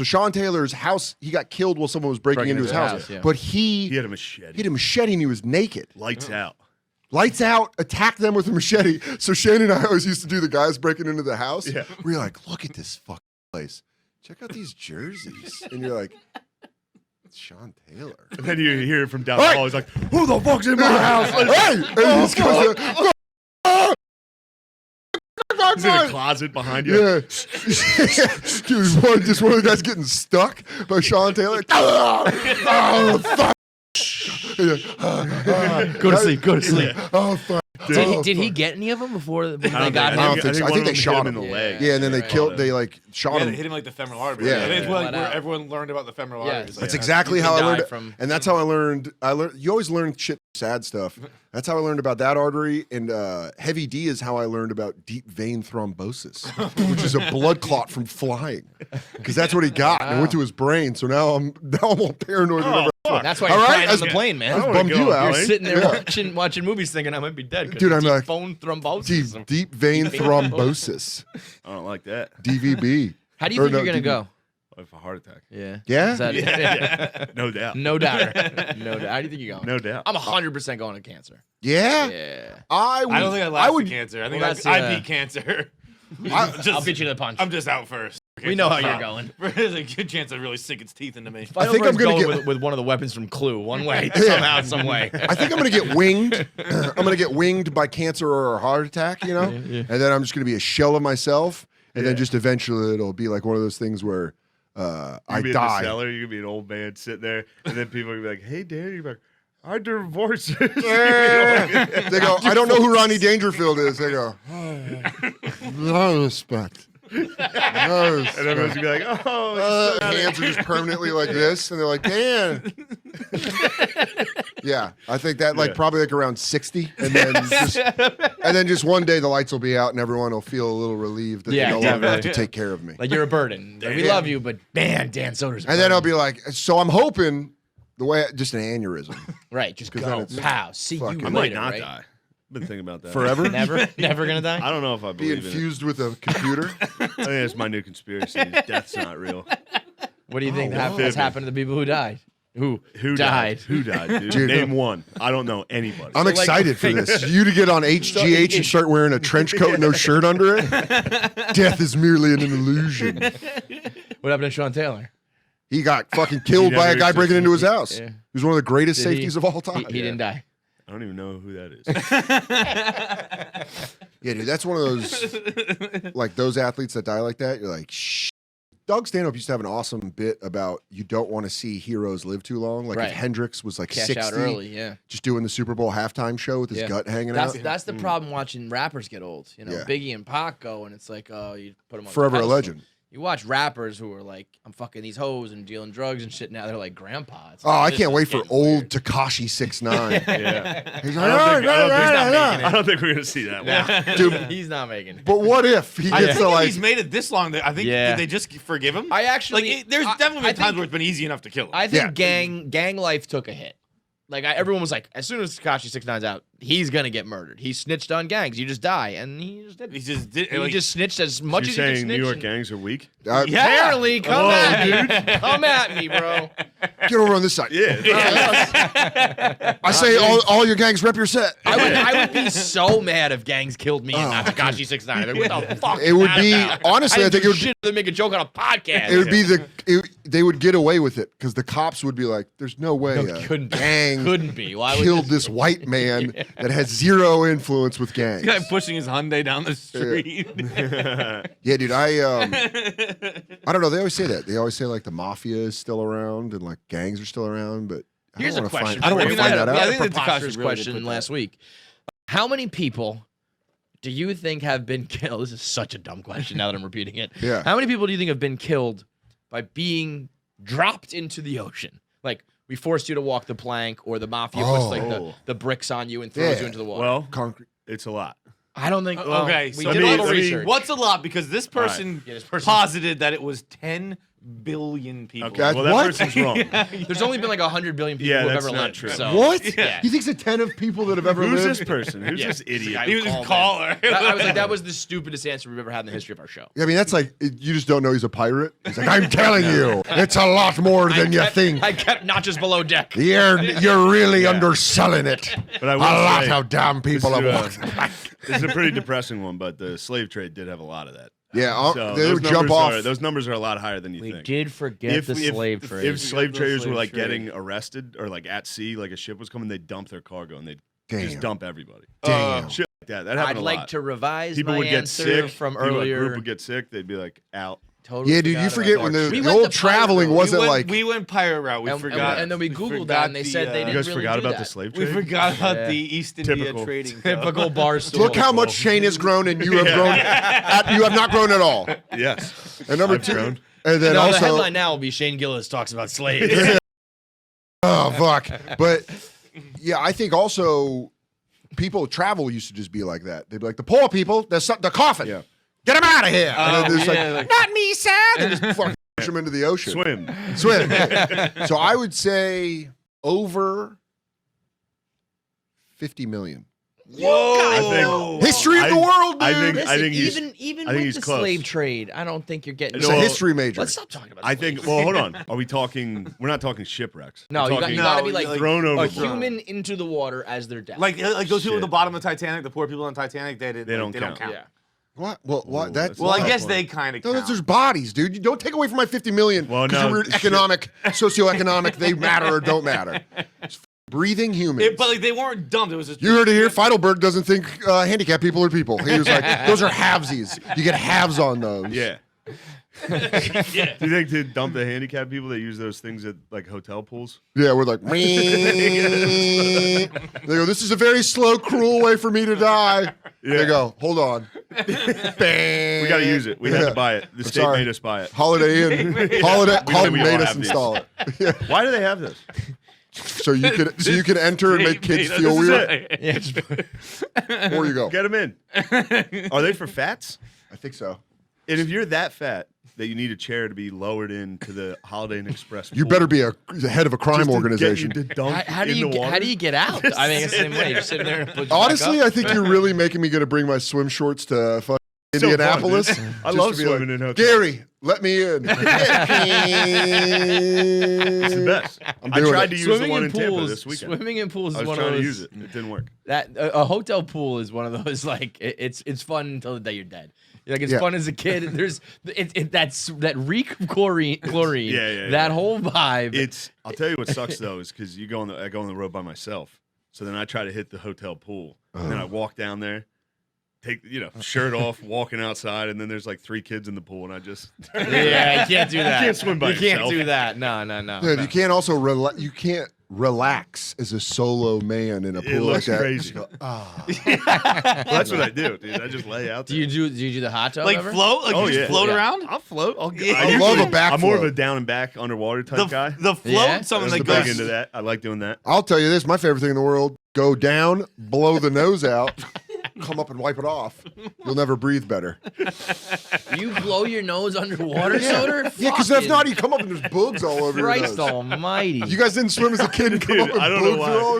So Sean Taylor's house, he got killed while someone was breaking into his house. Yeah. But he had a machete. He had a machete and he was naked. Lights out. Lights out, attack them with a machete. So Shane and I always used to do the guys breaking into the house. Yeah. We're like, look at this fucking place. Check out these jerseys. And you're like, it's Sean Taylor. And then you hear it from down the hall. He's like, who the fuck's in my house? Hey! And he just goes, he's in a closet behind you. yeah. Dude, just one of the guys getting stuck by Sean Taylor. Oh, fuck. Go to sleep. Go to sleep. Oh, fuck. Did he get any of them before they got I him? don't think so. I think they shot him in the leg. Yeah, and then they killed. They like shot Yeah, him. they hit him like the femoral artery. Yeah. It's Yeah. like where everyone learned about the femoral arteries. That's Yeah. exactly how I learned. from- And that's how I learned. You always learn shit, sad stuff. That's how I learned about that artery. And heavy D is how I learned about deep vein thrombosis, which is a blood clot from flying. Because that's what he got. And it went to his brain. So now I'm all paranoid. whenever I fly. That's why All you're right, crying on that's- the plane, man. That's bummed you out. You're sitting there Yeah. watching movies thinking I might be dead. Dude, I'm like, phone thrombosis. deep vein thrombosis. I don't like that. DVB. How do you Or think no, you're gonna DVB. go? What if a heart attack? Yeah. Yeah? Is that- Yeah. No doubt. No doubt. No doubt. How do you think you're going? No doubt. I'm 100% going to cancer. Yeah? Yeah. I don't think I last would. cancer. I think Well, I that's, beat cancer. I'll beat you to the punch. I'm just out first. We know how you're going. There's a good chance to really sink its teeth into me. I think I'm gonna go get with one of the weapons from Clue. One way, somehow, some way. I think I'm gonna get winged. I'm gonna get winged by cancer or a heart attack, you know, and then I'm just gonna be a shell of myself, and then just eventually it'll be like one of those things where I In the die. cellar, you're gonna be an old man sitting there, and then people are gonna be like, "Hey, Dad," you're like, "I divorced." They go, I don't know who Ronnie Dangerfield is. They go, no respect. No And respect. everyone's gonna be like, "Oh." Hands are just permanently like this, and they're like, "Dan." Yeah, I think that probably like around 60, and then just one day the lights will be out, and everyone will feel a little relieved that they no longer have to take care of me. Like you're a burden. Like, we love you, but man, Dan Soder's. And then I'll be like, so I'm hoping just an aneurysm right. Just 'Cause go. then it's Pow. See you fucking- I might later. not right? die. I've been thinking about that forever. Never gonna die. I don't know if I Be believe infused with a computer. it. I think that's my new conspiracy. Death's not real. What do you think wow. has happened to the people who died? Who died? Who died, dude? Dude. Name one. I don't know anybody. I'm excited for this. You to get on HGH and start wearing a trench coat and no shirt under it. Death is merely an illusion. What happened to Sean Taylor? He got fucking killed by a guy breaking into his house. Yeah. He was one of the greatest Did he- safeties of all time. He didn't die. I don't even know who that is. Yeah, dude, that's one of those like those athletes that die like that. You're like, shh. Doug Stanhope used to have an awesome bit about you don't want to see heroes live too long. Like Right. if Hendricks was like Cash 60, out early. Yeah. just doing the Super Bowl halftime show with his Yeah. gut hanging out. That's the problem watching rappers get old. You know, Yeah. Biggie and Pac go, and it's like, oh, you put them on Forever a pedestal. legend. You watch rappers who are like, I'm fucking these hoes and dealing drugs and shit. Now they're like grandpa. It's Oh, like, I this can't is wait for getting old weird. Tekashi 6'9". Yeah. He's I like, don't think we're gonna see that one. Dude, He's not making it. but what if he I gets think to like he's made it this long. I think Yeah. did they just forgive him? I actually, there's I- definitely I been times think- where it's been easy enough to kill him. I think Yeah. gang life took a hit. Like everyone was like, as soon as Tekashi 6ix9's out, he's gonna get murdered. He snitched on gangs. You just die, and he just did. he just did. He like, just snitched as much You're as he could saying snitch. New York and- gangs are weak? yeah. Apparently, come Whoa, at me, come at me, bro. get over on this side. Yeah. I say all your gangs rep your set. I would be so mad if gangs killed me and not Tekashi 6ix9ine. Like, what the fuck? It would is be that about? honestly. I didn't think do it would. shit to make a joke on a podcast. It would be they would get away with it because the cops would be like, "There's no way No, a couldn't be. gang Couldn't be. Why would killed this white man that has zero influence with gangs." guy pushing his Hyundai down the street. Yeah, dude. I don't know. They always say that. They always say like the mafia is still around and like gangs are still around, but I Here's don't a wanna question. Find, I don't want to find that We out. had I a think that preposterous Tekashi really did question put last week. How many people do you think have been killed? This is such a dumb question now that I'm repeating it. Yeah. How many people do you think have been killed by being dropped into the ocean? Like, we forced you to walk the plank, or the mafia puts like the bricks on you and throws Yeah. you into the water. Well, Concrete. it's a lot. I don't think. Well, Okay, we so did a little let me- research. What's a lot? Because this person Yeah, this person- posited that it was 10 billion people. Okay, Well, that What? person's wrong. There's only been like 100 billion people Yeah, who have that's ever not lived. true. So. What? Yeah. He thinks a 10 of people that have ever Who's lived. this person? Who's Yeah. this idiot? He was his Called caller. I was like, that was the stupidest answer we've ever had in the history of our show. I mean, that's like, you just don't know he's a pirate. He's like, I'm telling you, it's a lot more than you think. I kept notches below deck. You're really underselling it. But I A will lot say, of damn people have is, walked. this is a pretty depressing one, but the slave trade did have a lot of that. Yeah, So they those would jump numbers off. those numbers are a lot higher than you We think. did forget the slave trade. If slave the traders slave were like trade. getting arrested or like at sea, like a ship was coming, they'd dump their cargo and they'd just Damn. dump everybody. Damn. Shit like that. That happened I'd a like lot. to revise People my would get answer sick from people, earlier. A group would get sick. They'd be like out. Totally Yeah, dude, you forgot forget about when that. the We went old the pirate traveling route. wasn't like. we went pirate route. We And- forgot. and then we we Googled forgot that and they said they You didn't guys really forgot do about that. the slave We trade? forgot about Yeah. the East India Typical. trading. Typical bar stool. Look how much Shane has grown, and you have grown. You have not grown at all. Yes. And number I've two, grown. and then No, the also, headline now will be Shane Gillis talks about slaves. oh fuck. But yeah, I think also people travel used to just be like that. They'd be like, the poor people, the coffin. Yeah. Get them out of here. And then it's yeah, like, not me, sir. And just fucking push them into the ocean. Swim. Swim. So I would say over 50 million. Whoa! History of the world, dude. I think Listen, he's. even I think with he's the close. slave trade, I don't think you're getting. It's No, a history major. Let's stop talking about. I slaves. think. Well, hold on. Are we talking? We're not talking shipwrecks. No, We're you got talking to be No, like like thrown a overboard. human into the water as their death. Like those people at Shit. the bottom of Titanic, the poor people on Titanic, they don't don't count. count. yeah. What? Well, what? Ooh, That's that's Well, I Wow. guess they kind of no, count. there's bodies, dude. You don't take away from my 50 million Well, because no, you're economic, socioeconomic. They matter or don't matter. It's breathing humans. But like they weren't dumped. It was just You heard it here. Feidelberg doesn't think handicapped people are people. He was like, those are halvesies. You get halves on those. Yeah. Do you think to dump the handicapped people, they use those things at like hotel pools? Yeah, we're like, they go, this is a very slow, cruel way for me to die. Yeah. They go, hold on. We got to use it. We had to buy it. The state sorry. made us buy it. Holiday Inn. Holiday We all made us have these. install it. Yeah. Why do they have this? So you can enter and make kids feel This is weird. it. Yeah, just- Before you go. Get them in. Are they for fats? I think so. And if you're that fat that you need a chair to be lowered into the Holiday Inn Express, You pool better be the head of a crime just to organization. Get you to dunk how do in you the water? how do you get out? I mean, it's the same way. You're sitting there. And put your back Honestly, up. I think you're really making me going to bring my swim shorts to fucking So fun, Indianapolis. dude. I just love to be swimming like, in hotels. Gary, let me in. It's the best. I'm I doing tried it. to use swimming the one in in Tampa pools. this weekend. Swimming in pools I is was one of trying those. to use it. It didn't work. That a hotel pool is one of those like it's fun until the day you're dead. Like it's Yeah. fun as a kid. There's that reek of chlorine. Yeah. That whole vibe. It's. I'll tell you what sucks though is because I go on the road by myself. So then I try to hit the hotel pool, and then I walk down there, take shirt off, walking outside, and then there's like 3 kids in the pool, and I just yeah, you can't do that. can't swim by You can't yourself. do that. No. Dude, you can't also you can't relax as a solo man in a pool It like looks that. crazy. Just go, ah. Well, that's what I do, dude. I just lay out Do there. you do the hot tub like ever? float, like Oh, you just yeah. float Yeah. around. I'll float. Yeah. I love a back I'm more of float. a down and back underwater type guy. The float, Yeah? something I'm that big goes into that. I like doing that. I'll tell you this, my favorite thing in the world, go down, blow the nose out, come up and wipe it off. You'll never breathe better. You blow your nose underwater, Soder? Yeah, because if not, you come up and there's bugs all over your Christ nose. Almighty! You guys didn't swim as a kid and come Dude, up and I don't know bugs why. are all